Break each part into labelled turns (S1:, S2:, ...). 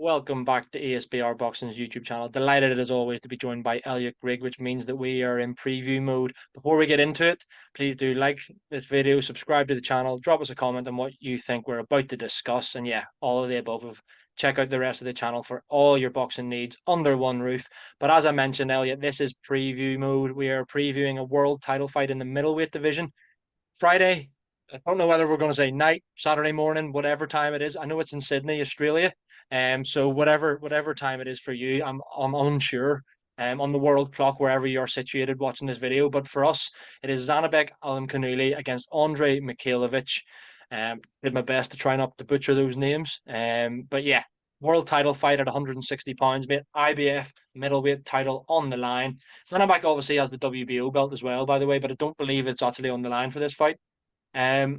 S1: welcome back to ESBR Boxing's YouTube channel. Delighted as always to be joined by Elliot Grigg, which means that we are in preview mode. Before we get into it, please do like this video, subscribe to the channel, drop us a comment on what you think we're about to discuss, and yeah, all of the above. Check out the rest of the channel for all your boxing needs under one roof. But as I mentioned, Elliot, this is preview mode. We are previewing a world title fight in the middleweight division. Friday, I don't know whether we're going to say night, Saturday morning, whatever time it is. I know it's in Sydney, Australia. So whatever time it is for you, I'm unsure. On the world clock, wherever you're situated watching this video. But for us, it is Zhanibek Alimkhanuly against Andrei Mikhailovich. Did my best to try not to butcher those names. But yeah, world title fight at 160 pounds, mate. IBF middleweight title on the line. Zhanibek obviously has the WBO belt as well, by the way, but I don't believe it's actually on the line for this fight. As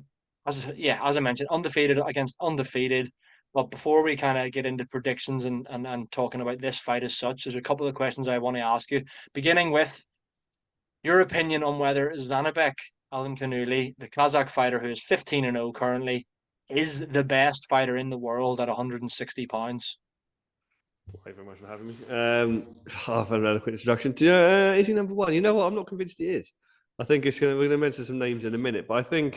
S1: I mentioned, undefeated against undefeated. But before we kind of get into predictions and talking about this fight as such, there's a couple of questions I want to ask you. Beginning with your opinion on whether Zhanibek Alimkhanuly, the Kazakh fighter who is 15-0 currently, is the best fighter in the world at 160 pounds.
S2: Thank you very much for having me. I've had a quick introduction. Is he number one? You know what? I'm not convinced he is. I think we're going to mention some names in a minute, but I think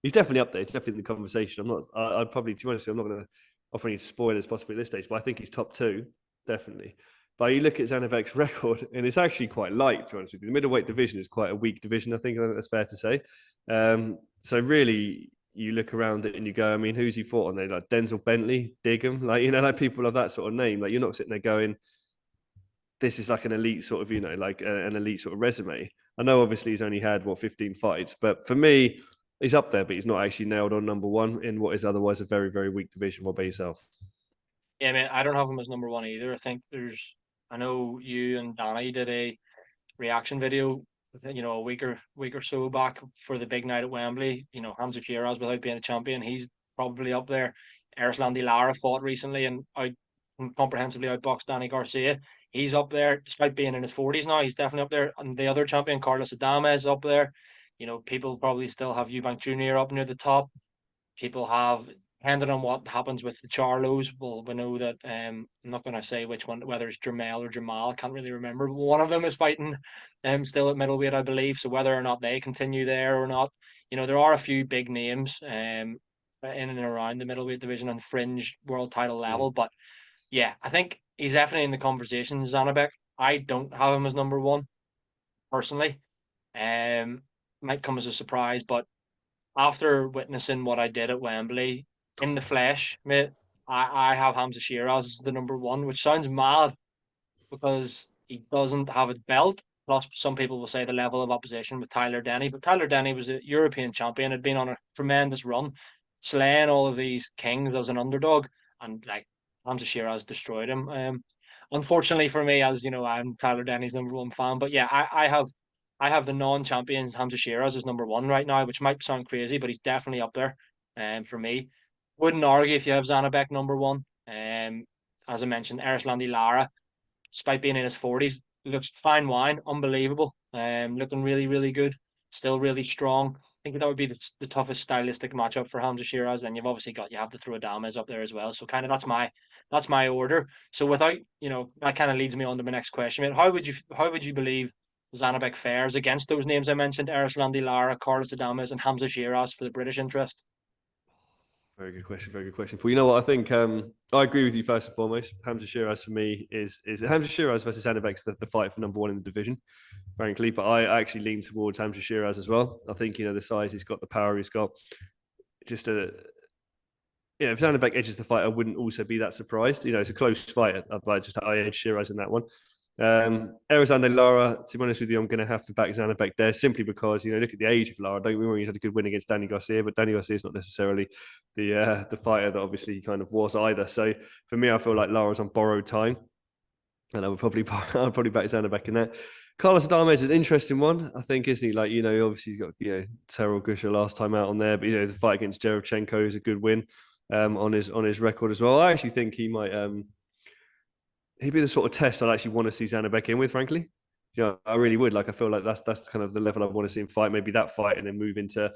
S2: he's definitely up there. He's definitely in the conversation. I'd probably, to be honest, I'm not going to offer any spoilers possibly at this stage, but I think he's top two, definitely. But you look at Zhanibek's record, and it's actually quite light, to be honest with you. The middleweight division is quite a weak division, I think that's fair to say. So really, you look around it and you go, I mean, who's he fought on there? Like Denzel Bentley, Diggum, like people of that sort of name. Like, you're not sitting there going, this is like an elite sort of, an elite sort of resume. I know obviously he's only had 15 fights, but for me, he's up there, but he's not actually nailed on number one in what is otherwise a very, very weak division. What about yourself?
S1: Yeah, man, I don't have him as number one either. I know you and Danny did a reaction video, a week or so back for the big night at Wembley. Hamza Shiraz, without being a champion, he's probably up there. Erislandy Lara fought recently and comprehensively outboxed Danny Garcia. He's up there, despite being in his 40s now. He's definitely up there. And the other champion, Carlos Adama, is up there. People probably still have Eubank Jr. up near the top. People have, depending on what happens with the Charlos, well, we know that I'm not going to say which one, whether it's Jermel or Jamal, I can't really remember. But one of them is fighting still at middleweight, I believe. So whether or not they continue there or not, there are a few big names in and around the middleweight division and fringe world title level. But yeah, I think he's definitely in the conversation, Zhanibek. I don't have him as number one, personally. Might come as a surprise, but after witnessing what I did at Wembley in the flesh, mate, I have Hamza Shiraz as the number one, which sounds mad because he doesn't have a belt. Plus, some people will say the level of opposition with Tyler Denny, but Tyler Denny was a European champion, had been on a tremendous run, slaying all of these kings as an underdog, and like Hamza Shiraz destroyed him. Unfortunately for me, as you know, I'm Tyler Denny's number one fan, but yeah, I have the non-champions Hamza Shiraz as number one right now, which might sound crazy, but he's definitely up there. For me, wouldn't argue if you have Zhanibek number one. As I mentioned, Erislandy Lara, despite being in his 40s, looks fine wine, unbelievable. Looking really, really good, still really strong. I think that would be the toughest stylistic matchup for Hamza Shiraz. And you have to throw Adames up there as well. So kind of that's my order. So without that kind of leads me on to my next question. Mate. How would you believe Zhanibek fares against those names I mentioned, Erislandy Lara, Carlos Adames, and Hamza Shiraz for the British interest?
S2: Very good question. Very good question. Well, you know what? I think I agree with you first and foremost. Hamza Shiraz for me is Hamza Shiraz versus Zhanibek's the fight for number one in the division, frankly. But I actually lean towards Hamza Shiraz as well. I think the size he's got, the power he's got. Just if Zhanibek edges the fight, I wouldn't also be that surprised. It's a close fight. I edge Shiraz in that one. Erislandy Lara, to be honest with you, I'm going to have to back Zhanibek there simply because, look at the age of Lara. Don't get me wrong, he's had a good win against Danny Garcia, but Danny Garcia is not necessarily the fighter that obviously he kind of was either. So for me, I feel like Lara's on borrowed time, and I'd probably back Zhanibek in that. Carlos Adames is an interesting one, I think, isn't he? Like, obviously he's got, Terrell Gusher last time out on there, but, the fight against Jerebchenko is a good win on his record as well. I actually think he might... he'd be the sort of test I'd actually want to see Zhanibek in with, frankly. I really would. Like, I feel like that's kind of the level I want to see him fight. Maybe that fight, and then move into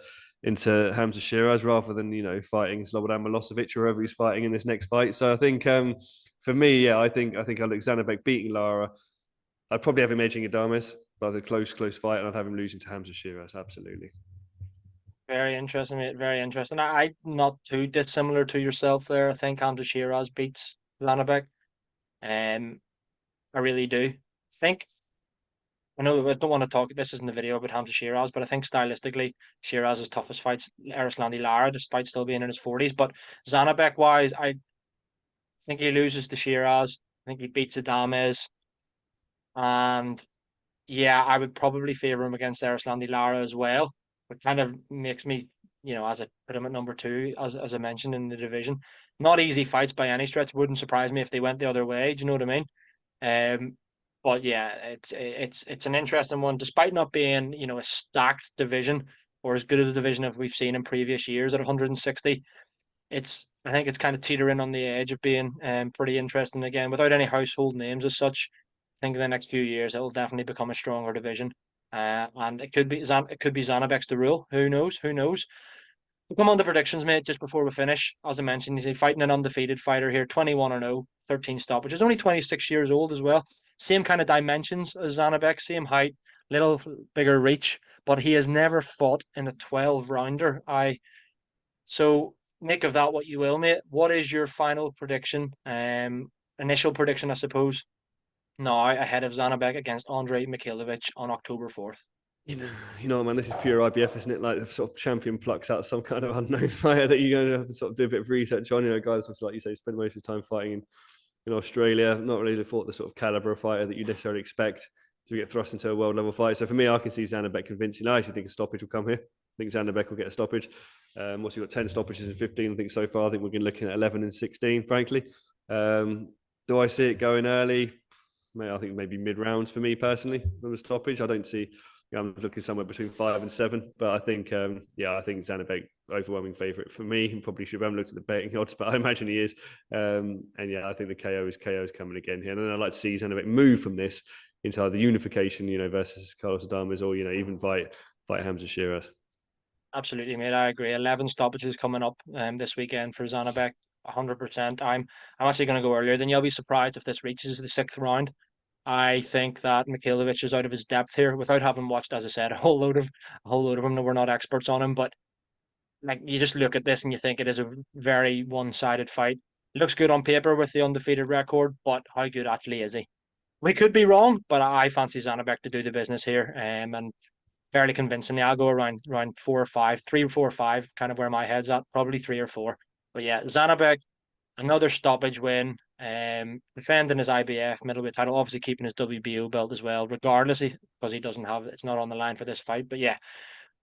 S2: Hamza Shiraz rather than fighting Slobodan Milosevic or whoever he's fighting in this next fight. So I think for me, yeah, I think I look Zhanibek beating Lara. I'd probably have him edging Adames, but a close fight, and I'd have him losing to Hamza Shiraz. Absolutely.
S1: Very interesting, mate. Very interesting. I'm not too dissimilar to yourself there. I think Hamza Shiraz beats Zhanibek. I really do. Think I know I don't want to talk. This isn't the video about Hamza Shiraz, but I think stylistically, Shiraz's toughest fights Erislandy Lara, despite still being in his 40s. But Zhanibek wise, I think he loses to Shiraz. I think he beats Adames, and yeah, I would probably favor him against Erislandy Lara as well. Which kind of makes me, as I put him at number two, as I mentioned in the division. Not easy fights by any stretch. Wouldn't surprise me if they went the other way. Do you know what I mean? Um, but yeah, it's an interesting one, despite not being a stacked division or as good a division as we've seen in previous years at 160. I think it's kind of teetering on the edge of being pretty interesting again without any household names as such. I think in the next few years it'll definitely become a stronger division, and it could be Zhanibek's the rule. Who knows? Who knows? We'll come on to predictions, mate, just before we finish. As I mentioned, he's fighting an undefeated fighter here, 21-0, 13 stoppages, only 26 years old as well. Same kind of dimensions as Zhanibek, same height, little bigger reach, but he has never fought in a 12 rounder. So make of that what you will, mate. What is your final prediction? Initial prediction, I suppose, now ahead of Zhanibek against Andrei Mikhailovich on October 4th.
S2: Man, this is pure IBF, isn't it? Like the sort of champion plucks out some kind of unknown fighter that you're going to have to sort of do a bit of research on. Guys, like you say, spend most of the time fighting in Australia, not really fought the sort of caliber of fighter that you necessarily expect to get thrust into a world level fight. So for me, I can see Zhanibek convincing. I actually think a stoppage will come here. I think Zhanibek will get a stoppage. What's he got? 10 stoppages in 15, I think, so far. I think we're looking at 11 and 16, frankly. Do I see it going early? I think maybe mid rounds for me personally from a stoppage. I don't see. I'm looking somewhere between 5 and 7, but I think, I think Zhanibek overwhelming favourite for me. He probably should. I haven't looked at the betting odds, but I imagine he is. And yeah, I think the KO is coming again here. And then I'd like to see Zhanibek move from this into either unification, versus Carlos Adames, or even fight Hamza Shiraz.
S1: Absolutely, mate. I agree. 11 stoppages coming up this weekend for Zhanibek. 100%. I'm actually going to go earlier. Then you'll be surprised if this reaches the 6th round. I think that Mikhailovich is out of his depth here without having watched, as I said, a whole load of him. No, we're not experts on him, but like you just look at this and you think it is a very one-sided fight. It looks good on paper with the undefeated record, but how good actually is he? We could be wrong, but I fancy Zhanibek to do the business here, and fairly convincingly. I'll go around 4 or 5, 3 or 4 or 5, kind of where my head's at, probably 3 or 4. But yeah, Zhanibek, another stoppage win. Defending his IBF middleweight title, obviously keeping his WBO belt as well, regardless, because he doesn't have it's not on the line for this fight. But yeah,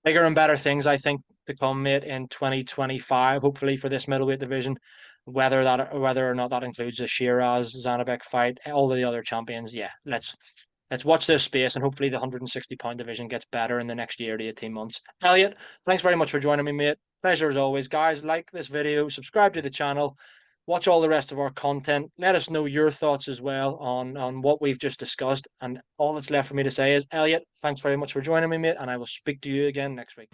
S1: bigger and better things I think to come, mate, in 2025. Hopefully for this middleweight division, whether or not that includes a Shiraz Zhanibek fight, all of the other champions. Yeah, let's watch this space, and hopefully the 160-pound division gets better in the next year to 18 months. Elliot, thanks very much for joining me, mate. Pleasure as always, guys. Like this video, subscribe to the channel. Watch all the rest of our content. Let us know your thoughts as well on what we've just discussed. And all that's left for me to say is, Elliot, thanks very much for joining me, mate. And I will speak to you again next week.